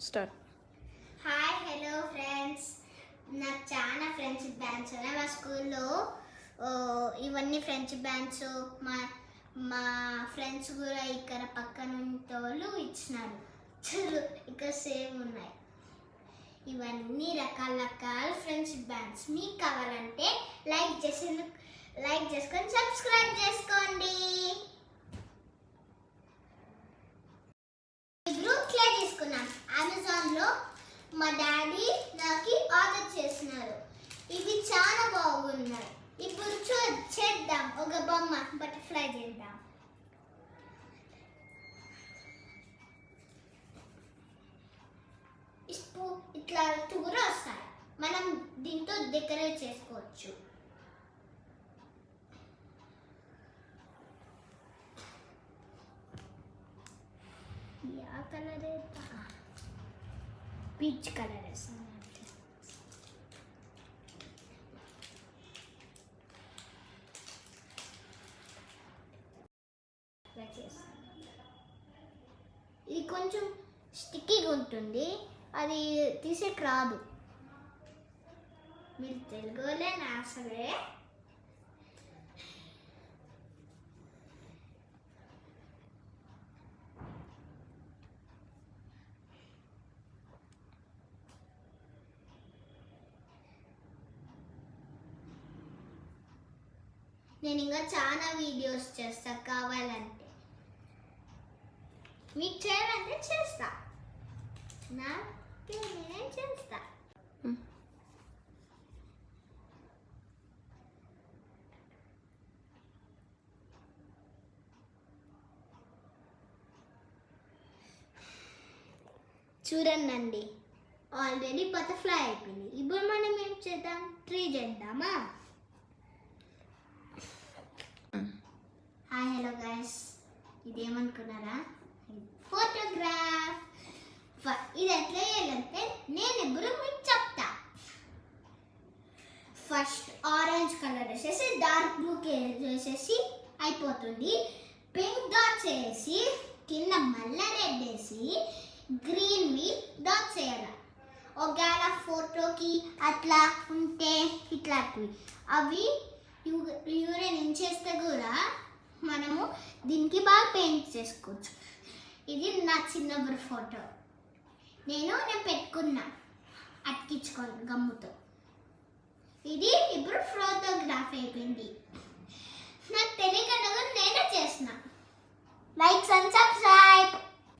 Start. Hi hello friends, నాకు చాలా friendship bands ఉన్నాయి. మా స్కూల్లో ఇవన్నీ ఫ్రెండ్షిప్ బ్యాండ్స్ మా ఫ్రెండ్స్ కూడా ఇక్కడ పక్కన వాళ్ళు ఇచ్చినారు. చూడు ఇక్కడ సేమ్ ఉన్నాయి. ఇవన్నీ రకాల ఫ్రెండ్షిప్ బ్యాండ్స్. మీకు కావాలంటే లైక్ చేసుకొని సబ్స్క్రైబ్ చేసుకోండి. గ్రూప్ క్లే తీసుకున్నాను అమెజాన్లో. మా డాడీ నాకు ఆర్డర్ చేసినారు. ఇవి చాలా బాగున్నాయి. ఇప్పుడు చేద్దాం, ఒక బొమ్మ బటర్ఫ్లై చేద్దాం. ఇట్లా కూడా వస్తాయి. మనం దీంతో డెకరేట్ చేసుకోవచ్చు. యా కలర్ పీచ్ కలర్ వేస్తాను. ఇది కొంచెం స్టిక్కీగా ఉంటుంది, అది తీసేకి రాదు. మీరు తెలుగులోనే అసలే నేను ఇంకా చాలా వీడియోస్ చేస్తా. కావాలంటే మీకు చేయాలంటే చేస్తా. నేనే చేస్తా. చూడండి, ఆల్రెడీ బటర్ఫ్లై అయిపోయింది. ఇప్పుడు మనం ఏం చేద్దాం? ట్రీ చేద్దామా? హాయ్ హలో గైస్, ఇదేమనుకున్నారా? ఫోటోగ్రాఫ్. ఇది ఎట్లా చేయాలంటే నేను ఇప్పుడు మీకు చెప్తా. ఫస్ట్ ఆరెంజ్ కలర్ వేసేసి డార్క్ బ్లూ వేసేసి అయిపోతుంది. పింక్ డాట్స్ వేసి కింద మళ్ళీ రెడ్ వేసి గ్రీన్వి డాట్స్ వేయాలి. ఒకవేళ ఫోటోకి అట్లా ఉంటే ఇట్లాంటివి అవి యూరిన్ ఇంచేస్తే కూడా మనము దీనికి బాగా పెయింట్ చేసుకోవచ్చు. ఇది నా చిన్నప్పుడు ఫోటో. నేను పెట్టుకున్నా అతికించుకోను గమ్ముతో. ఇది ఇప్పుడు ఫోటోగ్రాఫ్ అయిపోయింది. నాకు తెలియకుండా నేనే చేసిన. Like and subscribe.